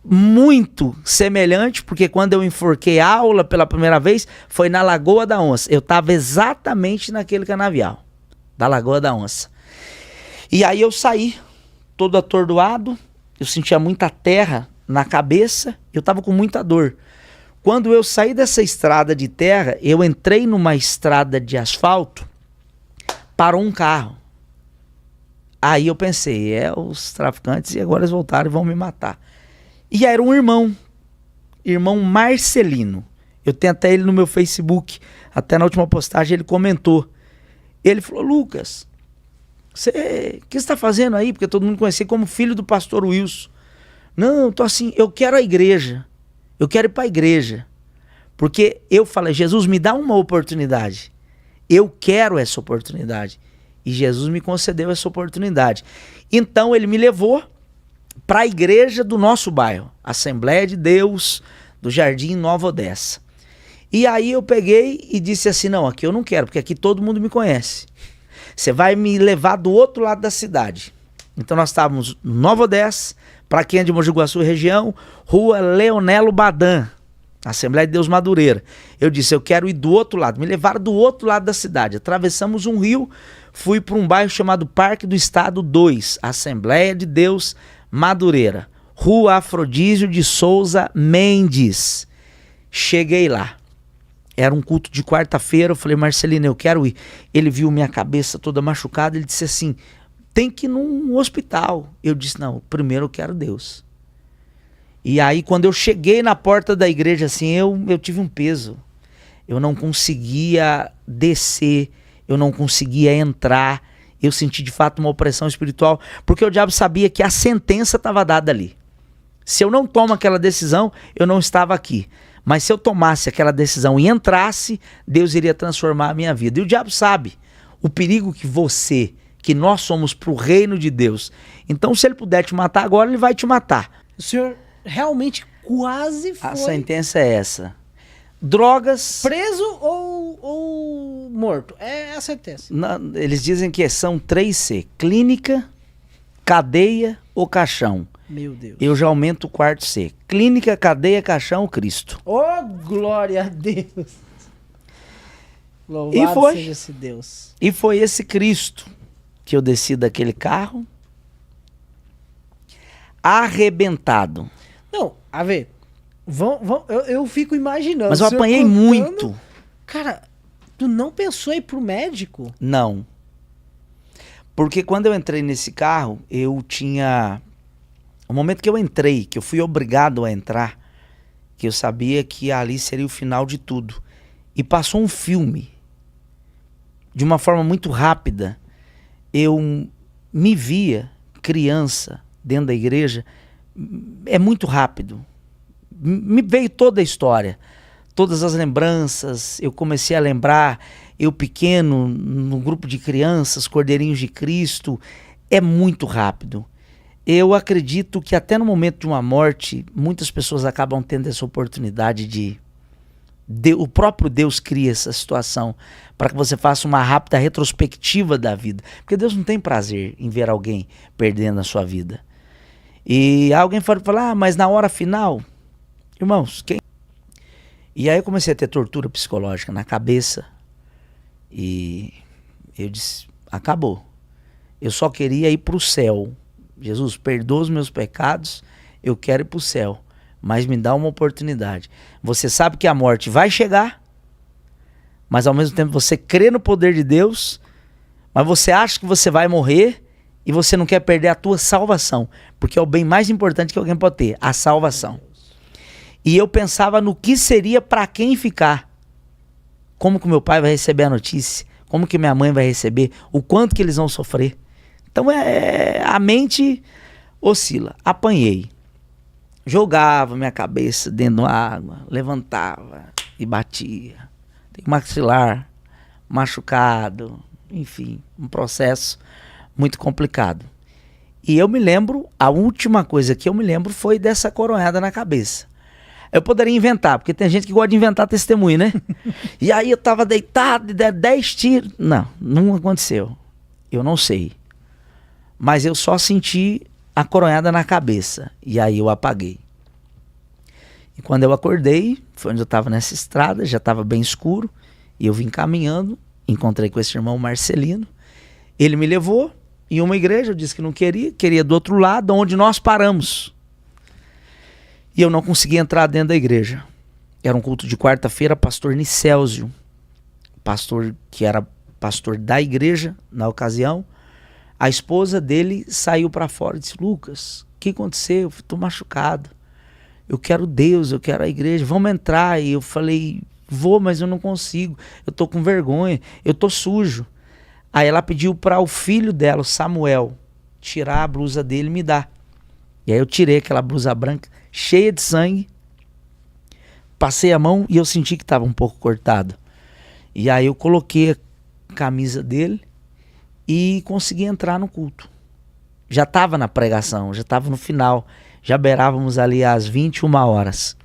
muito semelhante, porque quando eu enforquei a aula pela primeira vez, foi na Lagoa da Onça. Eu estava exatamente naquele canavial, da Lagoa da Onça. E aí eu saí, todo atordoado, eu sentia muita terra na cabeça, eu estava com muita dor. Quando eu saí dessa estrada de terra, eu entrei numa estrada de asfalto, parou um carro. Aí eu pensei, os traficantes, e agora eles voltaram e vão me matar. E era um irmão Marcelino. Eu tenho até ele no meu Facebook, até na última postagem ele comentou. Ele falou: Lucas, o que você está fazendo aí? Porque todo mundo conhecia como filho do pastor Wilson. Não, tô assim, eu quero a igreja. Eu quero ir para a igreja. Porque eu falei: Jesus, me dá uma oportunidade. Eu quero essa oportunidade. E Jesus me concedeu essa oportunidade. Então ele me levou para a igreja do nosso bairro, Assembleia de Deus do Jardim Nova Odessa. E aí eu peguei e disse assim, não, aqui eu não quero, porque aqui todo mundo me conhece. Você vai me levar do outro lado da cidade. Então nós estávamos no Nova Odessa, para quem é de Mogi Guaçu região, Rua Leonelo Badan, Assembleia de Deus Madureira. Eu disse, eu quero ir do outro lado. Me levaram do outro lado da cidade. Atravessamos um rio, fui para um bairro chamado Parque do Estado 2, Assembleia de Deus Madureira. Rua Afrodísio de Souza Mendes. Cheguei lá. Era um culto de quarta-feira. Eu falei, Marcelino, eu quero ir. Ele viu minha cabeça toda machucada. Ele disse assim, tem que ir num hospital. Eu disse, não, primeiro eu quero Deus. E aí, quando eu cheguei na porta da igreja, assim, eu tive um peso. Eu não conseguia descer, eu não conseguia entrar. Eu senti, de fato, uma opressão espiritual, porque o diabo sabia que a sentença estava dada ali. Se eu não tomo aquela decisão, eu não estava aqui. Mas se eu tomasse aquela decisão e entrasse, Deus iria transformar a minha vida. E o diabo sabe o perigo que nós somos para o reino de Deus. Então, se ele puder te matar agora, ele vai te matar. O senhor realmente quase foi... A sentença é essa. Drogas... Preso ou morto? É a sentença. Eles dizem que são 3C. Clínica, cadeia ou caixão. Meu Deus. Eu já aumento o quarto C. Clínica, cadeia, caixão, Cristo. Oh, glória a Deus. Louvado seja esse Deus. E foi esse Cristo que eu desci daquele carro arrebentado. Não, a ver, eu fico imaginando. Mas eu apanhei muito. Cara, tu não pensou em ir pro médico? Não. Porque quando eu entrei nesse carro, eu tinha... O momento que eu entrei, que eu fui obrigado a entrar, que eu sabia que ali seria o final de tudo. E passou um filme, de uma forma muito rápida. Eu me via, criança, dentro da igreja, é muito rápido. Me veio toda a história, todas as lembranças. Eu comecei a lembrar, eu pequeno, no grupo de crianças, Cordeirinhos de Cristo. É muito rápido. Eu acredito que até no momento de uma morte, muitas pessoas acabam tendo essa oportunidade o próprio Deus cria essa situação para que você faça uma rápida retrospectiva da vida. Porque Deus não tem prazer em ver alguém perdendo a sua vida. E alguém pode falar, mas na hora final, irmãos, quem... E aí eu comecei a ter tortura psicológica na cabeça. E eu disse, acabou. Eu só queria ir para o céu. Jesus, perdoa os meus pecados, eu quero ir para o céu. Mas me dá uma oportunidade. Você sabe que a morte vai chegar, mas ao mesmo tempo você crê no poder de Deus, mas você acha que você vai morrer e você não quer perder a tua salvação, porque é o bem mais importante que alguém pode ter, a salvação. E eu pensava no que seria para quem ficar. Como que meu pai vai receber a notícia? Como que minha mãe vai receber? O quanto que eles vão sofrer? Então a mente oscila. Apanhei. Jogava minha cabeça dentro da água, levantava e batia. Tem maxilar machucado, enfim, um processo muito complicado. E eu me lembro, a última coisa que eu me lembro foi dessa coronhada na cabeça. Eu poderia inventar, porque tem gente que gosta de inventar testemunho, né? E aí eu tava deitado e der 10 tiros. Não aconteceu. Eu não sei. Mas eu só senti a coronhada na cabeça. E aí eu apaguei. E quando eu acordei, foi onde eu estava nessa estrada, já estava bem escuro. E eu vim caminhando, encontrei com esse irmão Marcelino. Ele me levou em uma igreja, eu disse que não queria do outro lado, onde nós paramos. E eu não consegui entrar dentro da igreja. Era um culto de quarta-feira, pastor Nicélzio, pastor que era pastor da igreja na ocasião. A esposa dele saiu para fora e disse, Lucas, o que aconteceu? Eu estou machucado. Eu quero Deus, eu quero a igreja, vamos entrar. E eu falei, vou, mas eu não consigo. Eu estou com vergonha, eu estou sujo. Aí ela pediu para o filho dela, o Samuel, tirar a blusa dele e me dar. E aí eu tirei aquela blusa branca, cheia de sangue. Passei a mão e eu senti que estava um pouco cortado. E aí eu coloquei a camisa dele e consegui entrar no culto. Já estava na pregação, já estava no final, já beirávamos ali às 21 horas.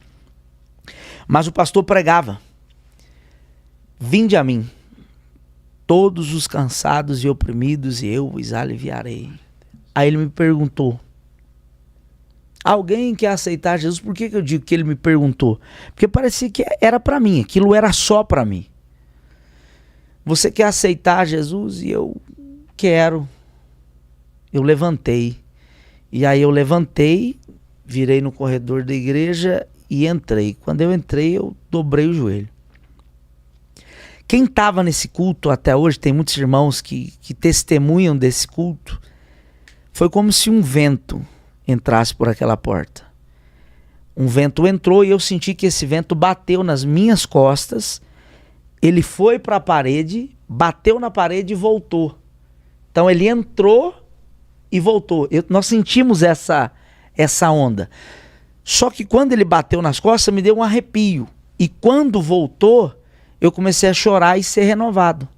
Mas o pastor pregava: vinde a mim, todos os cansados e oprimidos, e eu vos aliviarei. Aí ele me perguntou: alguém quer aceitar Jesus? Por que eu digo que ele me perguntou? Porque parecia que era para mim, aquilo era só para mim. Você quer aceitar Jesus? E eu quero. Eu levantei. E aí eu levantei, virei no corredor da igreja e entrei. Quando eu entrei, eu dobrei o joelho. Quem estava nesse culto até hoje, tem muitos irmãos que testemunham desse culto, foi como se um vento entrasse por aquela porta. Um vento entrou e eu senti que esse vento bateu nas minhas costas, ele foi para a parede, bateu na parede e voltou. Então ele entrou e voltou. Nós sentimos essa onda. Só que quando ele bateu nas costas, me deu um arrepio. E quando voltou, eu comecei a chorar e ser renovado.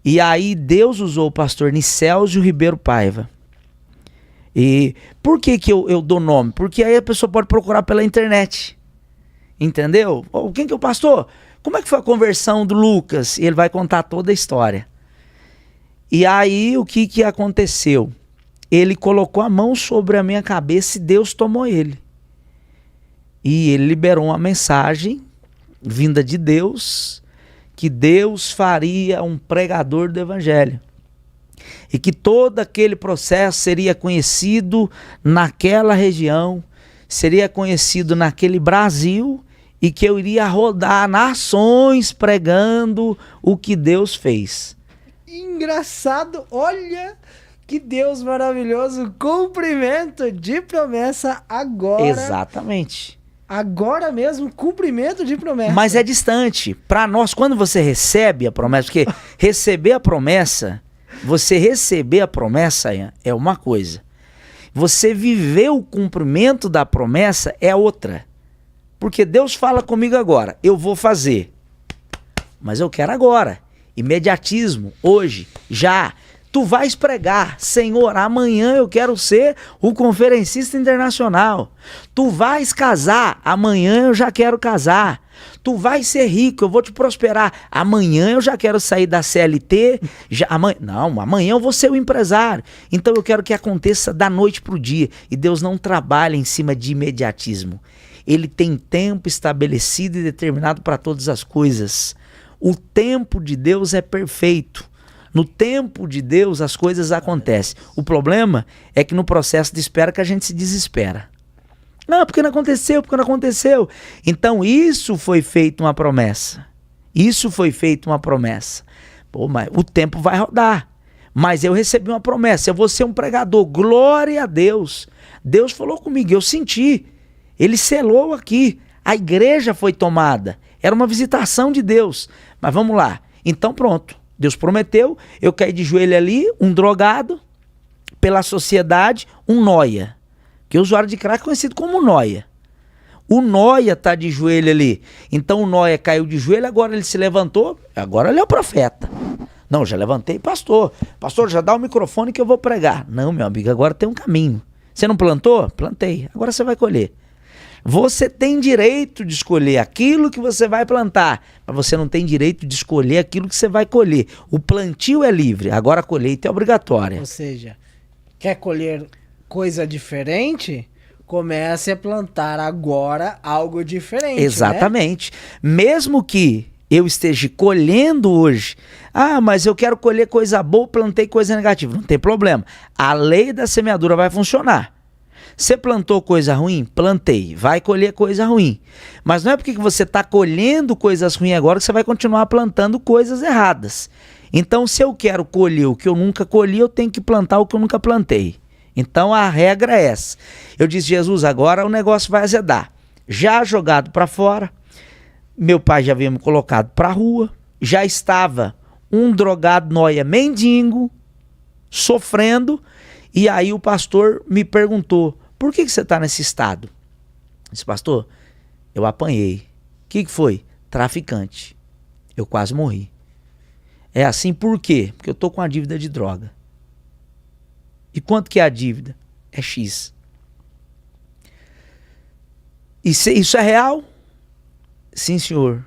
E aí Deus usou o pastor Nicélio Ribeiro Paiva. E por que eu dou nome? Porque aí a pessoa pode procurar pela internet. Entendeu? Quem que é o pastor? Como é que foi a conversão do Lucas? E ele vai contar toda a história. E aí o que aconteceu? Ele colocou a mão sobre a minha cabeça e Deus tomou ele. E ele liberou uma mensagem vinda de Deus, que Deus faria um pregador do evangelho. E que todo aquele processo seria conhecido naquela região, seria conhecido naquele Brasil, e que eu iria rodar nações pregando o que Deus fez. Engraçado, olha que Deus maravilhoso, cumprimento de promessa agora. Exatamente. Agora mesmo, cumprimento de promessa. Mas é distante. Para nós, quando você recebe a promessa, porque receber a promessa, você receber a promessa é uma coisa. Você viver o cumprimento da promessa é outra. Porque Deus fala comigo agora, eu vou fazer. Mas eu quero agora. Imediatismo, hoje, já. Tu vais pregar, Senhor, amanhã eu quero ser o conferencista internacional. Tu vais casar, amanhã eu já quero casar. Tu vais ser rico, eu vou te prosperar. Amanhã eu já quero sair da CLT. Amanhã eu vou ser o empresário. Então eu quero que aconteça da noite para o dia. E Deus não trabalha em cima de imediatismo. Ele tem tempo estabelecido e determinado para todas as coisas. O tempo de Deus é perfeito. No tempo de Deus as coisas acontecem. O problema é que no processo de espera que a gente se desespera. Não, porque não aconteceu, porque não aconteceu. Então isso foi feito uma promessa. Isso foi feito uma promessa. Pô, mas o tempo vai rodar. Mas eu recebi uma promessa, eu vou ser um pregador. Glória a Deus. Deus falou comigo, eu senti. Ele selou aqui. A igreja foi tomada. Era uma visitação de Deus. Mas vamos lá. Então pronto. Deus prometeu, eu caí de joelho ali, um drogado, pela sociedade, um nóia. Que o usuário de crack é conhecido como nóia. O nóia está de joelho ali. Então o nóia caiu de joelho, agora ele se levantou, agora ele é o profeta. Não, já levantei, pastor. Pastor, já dá o microfone que eu vou pregar. Não, meu amigo, agora tem um caminho. Você não plantou? Plantei. Agora você vai colher. Você tem direito de escolher aquilo que você vai plantar, mas você não tem direito de escolher aquilo que você vai colher. O plantio é livre, agora a colheita é obrigatória. Ou seja, quer colher coisa diferente? Comece a plantar agora algo diferente. Exatamente. Né? Mesmo que eu esteja colhendo hoje, mas eu quero colher coisa boa, plantei coisa negativa. Não tem problema. A lei da semeadura vai funcionar. Você plantou coisa ruim? Plantei. Vai colher coisa ruim. Mas não é porque você está colhendo coisas ruins agora que você vai continuar plantando coisas erradas. Então, se eu quero colher o que eu nunca colhi, eu tenho que plantar o que eu nunca plantei. Então, a regra é essa. Eu disse, Jesus, agora o negócio vai azedar. Já jogado para fora, meu pai já havia me colocado para a rua, já estava um drogado nóia mendigo, sofrendo, e aí o pastor me perguntou, por que você está nesse estado? Eu disse, pastor, eu apanhei. O que foi? Traficante. Eu quase morri. É assim por quê? Porque eu estou com a dívida de droga. E quanto que é a dívida? É X. Isso é real? Sim, senhor.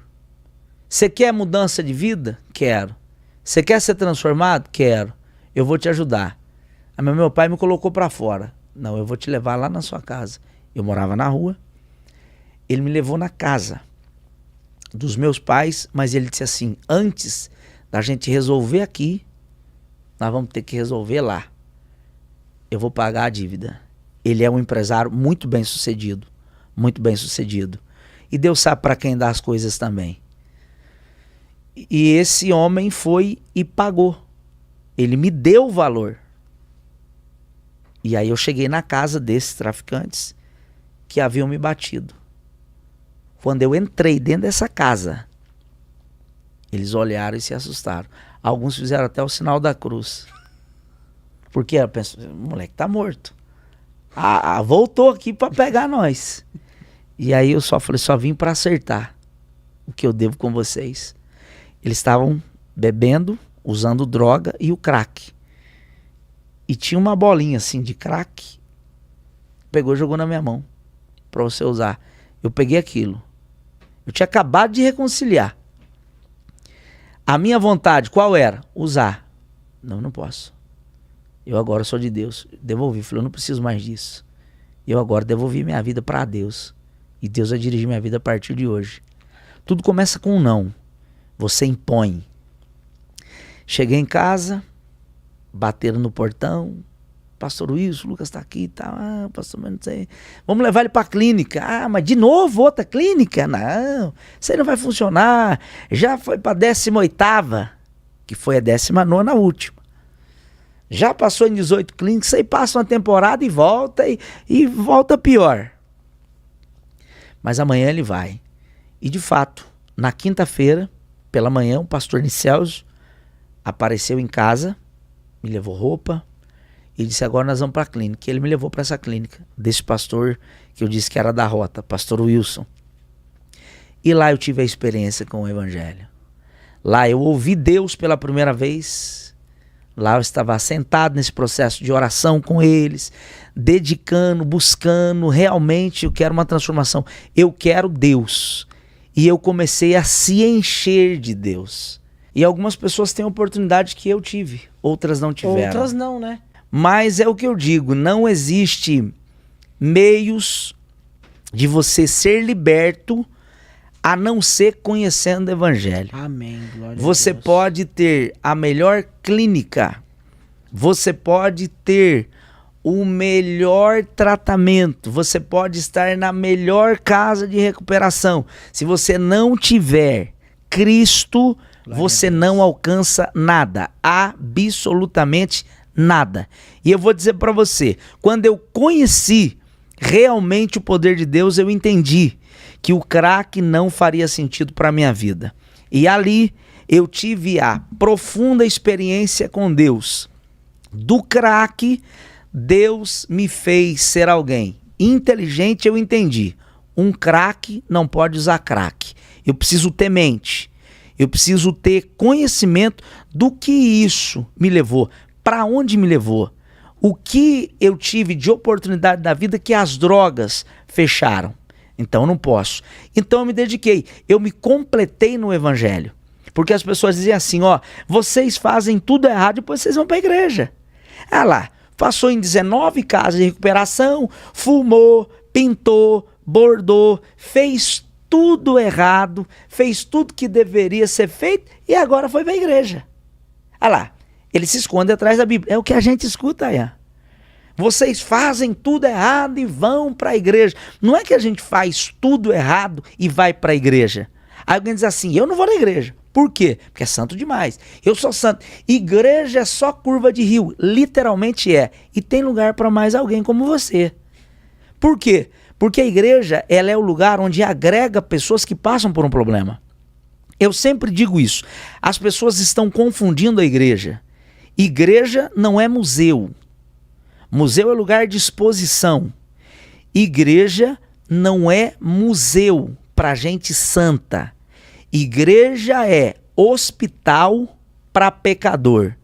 Você quer mudança de vida? Quero. Você quer ser transformado? Quero. Eu vou te ajudar. Mas meu pai me colocou para fora. Não, eu vou te levar lá na sua casa. Eu morava na rua. Ele me levou na casa dos meus pais, mas ele disse assim, antes da gente resolver aqui, nós vamos ter que resolver lá. Eu vou pagar a dívida. Ele é um empresário muito bem sucedido. Muito bem sucedido. E Deus sabe para quem dá as coisas também. E esse homem foi e pagou. Ele me deu o valor. E aí eu cheguei na casa desses traficantes que haviam me batido. Quando eu entrei dentro dessa casa, eles olharam e se assustaram. Alguns fizeram até o sinal da cruz. Porque eu penso, o moleque tá morto. Voltou aqui para pegar nós. E aí eu só falei, só vim para acertar o que eu devo com vocês. Eles estavam bebendo, usando droga e o crack. E tinha uma bolinha assim de crack. Pegou e jogou na minha mão para você usar. Eu peguei aquilo. Eu tinha acabado de reconciliar. A minha vontade, qual era? Usar. Não posso. Eu agora sou de Deus. Devolvi. Falei, eu não preciso mais disso. Eu agora devolvi minha vida para Deus. E Deus vai dirigir minha vida a partir de hoje. Tudo começa com um não. Você impõe. Cheguei em casa, bateram no portão. Pastor Wilson, o Lucas tá aqui e tal. Pastor, mas não sei. Vamos levar ele pra clínica. Mas de novo outra clínica? Não, isso aí não vai funcionar. Já foi pra 18ª, que foi a 19ª última. Já passou em 18 clínicas, isso aí passa uma temporada e volta, e volta pior. Mas amanhã ele vai. E de fato, na quinta-feira, pela manhã, o pastor Nicélio apareceu em casa, me levou roupa, e disse, agora nós vamos para a clínica. E ele me levou para essa clínica, desse pastor que eu disse que era da rota, pastor Wilson. E lá eu tive a experiência com o evangelho. Lá eu ouvi Deus pela primeira vez. Lá eu estava sentado nesse processo de oração com eles, dedicando, buscando, realmente eu quero uma transformação. Eu quero Deus. E eu comecei a se encher de Deus. E algumas pessoas têm a oportunidade que eu tive, outras não tiveram. Outras não, né? Mas é o que eu digo, não existe meios de você ser liberto a não ser conhecendo o evangelho. Amém, glória a Deus. Você pode ter a melhor clínica, você pode ter o melhor tratamento, você pode estar na melhor casa de recuperação. Se você não tiver Cristo, você não alcança nada, absolutamente nada. E eu vou dizer para você, quando eu conheci realmente o poder de Deus, eu entendi que o crack não faria sentido para minha vida. E ali eu tive a profunda experiência com Deus. Do crack, Deus me fez ser alguém inteligente, eu entendi. Um crack não pode usar crack. Eu preciso ter mente. Eu preciso ter conhecimento do que isso me levou. Para onde me levou? O que eu tive de oportunidade da vida que as drogas fecharam? Então eu não posso. Então eu me dediquei, eu me completei no evangelho. Porque as pessoas diziam assim, vocês fazem tudo errado, depois vocês vão para a igreja. Lá, passou em 19 casas de recuperação, fumou, pintou, bordou, fez tudo errado, fez tudo que deveria ser feito e agora foi para a igreja. Lá. Ele se esconde atrás da Bíblia. É o que a gente escuta aí. Vocês fazem tudo errado e vão para a igreja. Não é que a gente faz tudo errado e vai para a igreja. Aí alguém diz assim, eu não vou na igreja. Por quê? Porque é santo demais. Eu sou santo. Igreja é só curva de rio. Literalmente é. E tem lugar para mais alguém como você. Por quê? Porque a igreja ela é o lugar onde agrega pessoas que passam por um problema. Eu sempre digo isso. As pessoas estão confundindo a igreja. Igreja não é museu. Museu é lugar de exposição. Igreja não é museu para gente santa. Igreja é hospital para pecador.